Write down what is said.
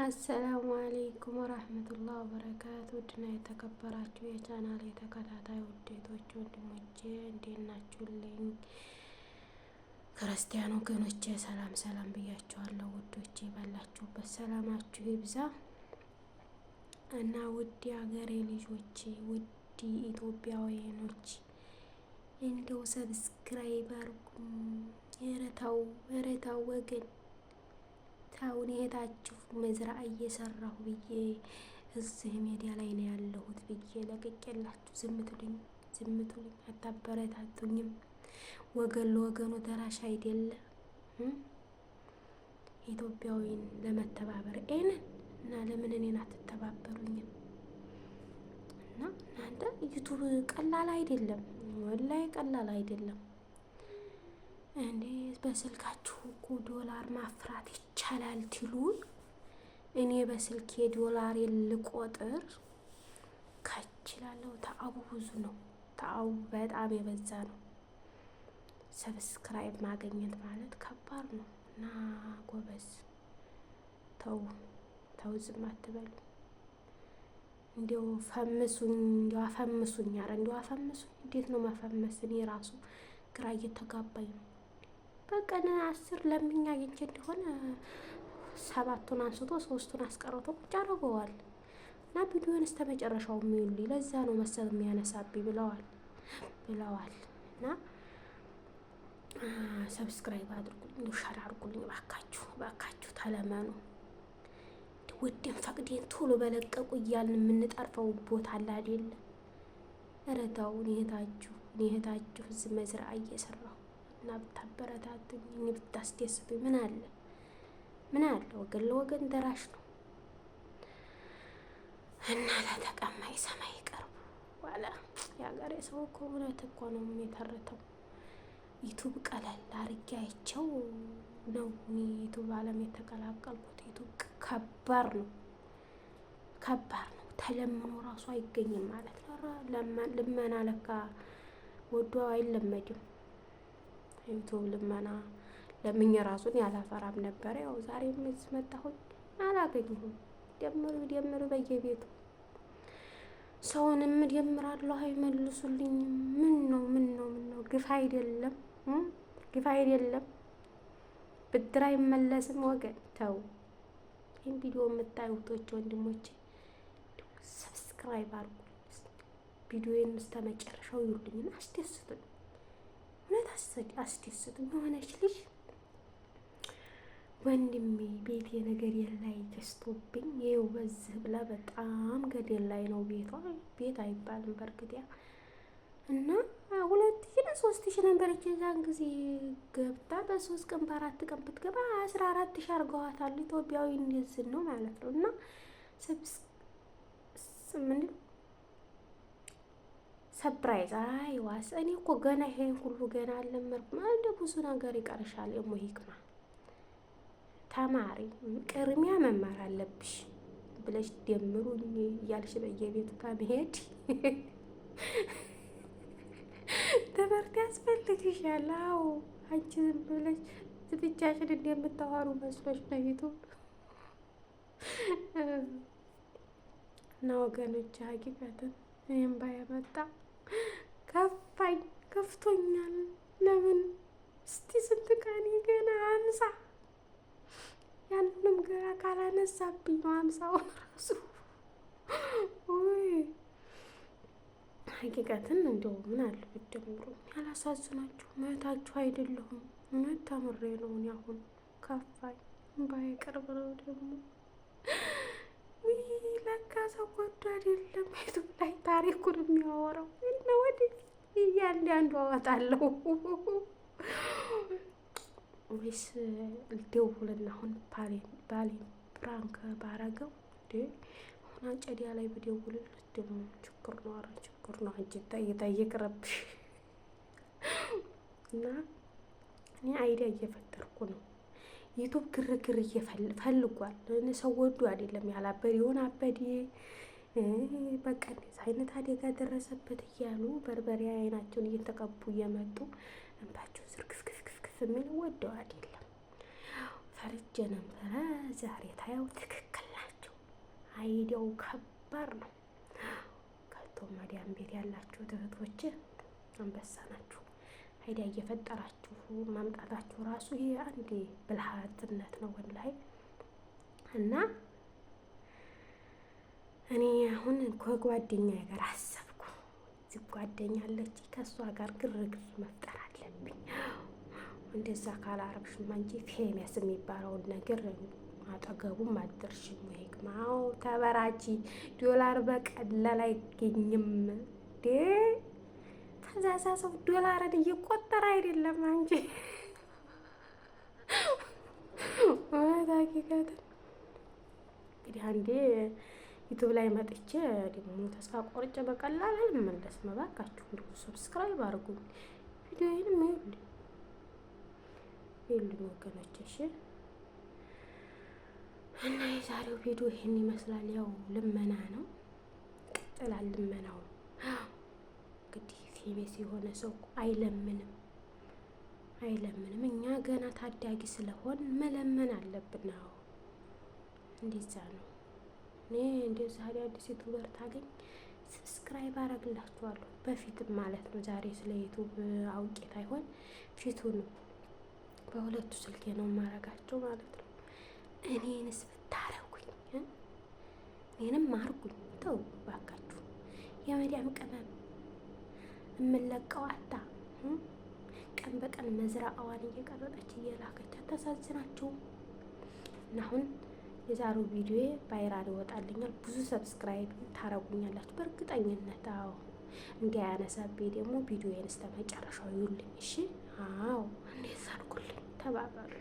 አሰላሙ አለይኩም ወራህመቱላሂ ወበረካቱ። ውድና የተከበራችሁ የቻናሌ ተከታታይ ውዴቶች ወንድሞቼ እንዴት ናችሁልኝ? ክርስቲያን ወገኖቼ ሰላም ሰላም ብያችኋለሁ። ውዶቼ ባላችሁበት ሰላማችሁ ይብዛ እና ውድ ሀገሬ ልጆች፣ ውድ ኢትዮጵያውያኖች እንደው ሰብስክራይብ አርጉኝ። ኧረ ተው ወገን ታውን እህታችሁ መዝራ እየሰራሁ ብዬ እዚህ ሜዲያ ላይ ነው ያለሁት ብዬ ለቅቄላችሁ ዝም ትሉኝ አታበረታቱኝም። ወገን ለወገኑ ደራሽ አይደለ? ኢትዮጵያዊን ለመተባበር እና ለምን እኔን አትተባበሩኝም? እና እናንተ ዩቱብ ቀላል አይደለም፣ ወላሂ ቀላል አይደለም። እንዴ በስልካችሁ እኮ ዶላር ማፍራት ይቻላል ትሉ። እኔ በስልኬ ዶላር ልቆጥር ከችላለሁ። ተአቡ ብዙ ነው፣ ተአቡ በጣም የበዛ ነው። ሰብስክራይብ ማግኘት ማለት ከባድ ነው እና ጎበዝ ተው ዝም አትበሉ። እንዲያው ፈምሱኝ፣ እንዲያው አፈምሱኝ። ኧረ እንዲያው አፈምሱኝ። እንዴት ነው መፈመስ? እኔ ራሱ ግራ እየተጋባኝ ነው። በቀን 10 ለምኛ አግኝቼ እንደሆነ 7ቱን አንስቶ 3ቱን አስቀርቶ ቁጭ አድርገዋል። እና ቪዲዮን እስከ መጨረሻው የሚውልኝ ለዛ ነው መሰል የሚያነሳብኝ ብለዋል። እና ሰብስክራይብ አድርጉልኝ፣ ሸር አድርጉልኝ ባካችሁ ተለመኑ። ወደን ፈቅዴን ቶሎ በለቀቁ እያልን የምንጠርፈው ቦታ አለ አይደለ? ኧረ ተው። እኔ እህታችሁ እዚህ መዝራ እየሰራሁ እና ብታበረታቱኝ፣ እኔ ብታስደስቱኝ ምን አለ? ወገን ለወገን ደራሽ ነው እና ለተቀማይ ሰማይ ይቀርቡ ዋላ። የሀገሬ ሰው እኮ እውነት እኮ ነው የተረተው። ዩቱብ ቀለል አድርጌ አይቼው ነው እኔ ዩቱብ ዓለም የተቀላቀልኩት። ዩቱብ ከባድ ነው። ተለምኖ ራሱ አይገኝም ማለት ነው። ልመና ለካ ወዶ አይለመድም። ዩቱብ ልመና ለምኜ ራሱን ያላፈራም ነበረ። ያው ዛሬም እዚህ መጣሁኝ አላገኘሁም። ደምሩ በየቤቱ ሰውንም ደምራለሁ አይመልሱልኝም። ምን ነው ግፍ አይደለም? ብድር አይመለስም ወገን ተው። ይህን ቪዲዮ የምታዩቶች ወንድሞቼ ሰብስክራይብ አድርጉ። ቪዲዮዬን እስከ መጨረሻው ይውልኝና አስደስቱኝ። እውነት አስደስቱኝ። የሆነች ልጅ ወንድሜ ቤቴ ነገር የላይ ገዝቶብኝ ይኸው በዚህ ብላ በጣም ገደል ላይ ነው ቤቷ። ቤት አይባልም በእርግጥ ያ እና 2000 ነው 3000 ነበር የዛን ጊዜ ገብታ በ3 ቀን በ4 ቀን ብትገባ 14000 አድርገዋታል። ኢትዮጵያዊ እንደዚህ ነው ማለት ነው። እና ሰፕራይዝ አይዋስ። እኔ እኮ ገና ይሄን ሁሉ ገና አልለመድኩም። እንደ ብዙ ነገር ይቀርሻል። እሞ ሂክማ ተማሪ ቅድሚያ መማር አለብሽ ብለሽ ደምሩኝ እያልሽ በየቤቱ ከመሄድ ትምህርት ያስፈልግሻል። አዎ አንቺ ዝም ብለሽ ብቻሽን እንደምታወሩ መስሎሽ ነው ዩቱብ እና ወገኖች ሀቂቀትን እኔም ባያመጣ ከፍቶኛል። ለምን እስቲ ስንት ቀን ገና 50 ያንንም ገና ካላነሳብኝ ነው 50 ራሱ ወይ ሀቂቀትን እንደው ምን አለ ብትጀምሩ ያላሳዝናችሁ። እህታችሁ አይደለሁም። እውነት ተምሬ ነው እኔ አሁን ከፋኝ። ባይቀርብ ነው ደግሞ ለካ ሰው ወዶ አይደለም ዩቱብ ላይ ታሪኩን የሚያወራው እና ወደ እያንዳንዱ አወጣለሁ ወይስ ልደውልና አሁን ባሌን ፕራንክ ባረገው አሁን አጨዲያ ላይ ብደውልለት ደግሞ ችግር ነው። ኧረ ችግር ነው። አንቺ ይቅርብሽ። እና እኔ አይዲያ እየፈጠርኩ ነው። ዩቱብ ግርግር ፈልጓል። ሰው ወዱ አይደለም ያላበደ የሆነ አበዴ በቃ እንደዚህ አይነት አደጋ ደረሰበት እያሉ በርበሬ አይናቸውን እየተቀቡ እየመጡ እንባቸውን ዝርግፍግፍግፍ የሚል ወደው አይደለም። ፈርጀ ነበረ። ዛሬ ታየው ትክክል አይዲያው ከባድ ነው። ከቶ ማዲያም ቤት ያላችሁ እህቶች አንበሳ ናችሁ። አይዲያ እየፈጠራችሁ ማምጣታችሁ ራሱ ይሄ አንድ ብልሃትነት ነው ወላሂ። እና እኔ አሁን ከጓደኛዬ ጋር አሰብኩ። እዚህ ጓደኛ አለች፣ ከእሷ ጋር ግርግር መፍጠር አለብኝ። እንደዛ ካላረግሽማ እንጂ ፌመስ የሚባለውን ነገር አጠገቡም አትደርሽም። ወይ ግማው ተበራጂ። ዶላር በቀላል አይገኝም። ተዛዛ ሰው ዶላርን እየቆጠረ አይደለም እንጂ ታቂቀት እንግዲህ አንዴ ዩቱብ ላይ መጥቼ ደግሞ ተስፋ ቆርጬ በቀላል አልመለስም። እባካችሁ እንዲሁ ሰብስክራይብ አድርጉኝ፣ ቪዲዮዬንም ይሉኝ ወገኖች። እሺ እና የዛሬው ቪዲዮ ይሄን ይመስላል። ያው ልመና ነው፣ ይቀጥላል ልመናው። እንግዲህ ፌመስ የሆነ ሰው አይለምንም። እኛ ገና ታዳጊ ስለሆን መለመን አለብን። አዎ እንደዛ ነው። እኔ እንደዚህ አዲስ ዩቱበር ታገኝ ሰብስክራይብ አደርግላችኋለሁ። በፊትም ማለት ነው። ዛሬ ስለ ዩቱብ አውቄ ታይሆን ፊቱን በሁለቱ ስልኬ ነው ማረጋቸው ማለት ነው። እኔንስ ብታረጉኝ እኔንም አርጉኝ። ተው ባካችሁ። የመዲያም ቅመም እምለቀው አታ ቀን በቀን መዝራዋን እየቀረጠች እየላከች አታሳዝናችሁም? እና አሁን የዛሬው ቪዲዮ ቫይራል ይወጣልኛል። ብዙ ሰብስክራይብ ታረጉኛላችሁ በእርግጠኝነት። አዎ እንዲያነሳብኝ ደግሞ ቪዲዮዬን እስከ መጨረሻው ይዩልኝ። እሺ አዎ እንዴት አድርጉልኝ፣ ተባበሩ።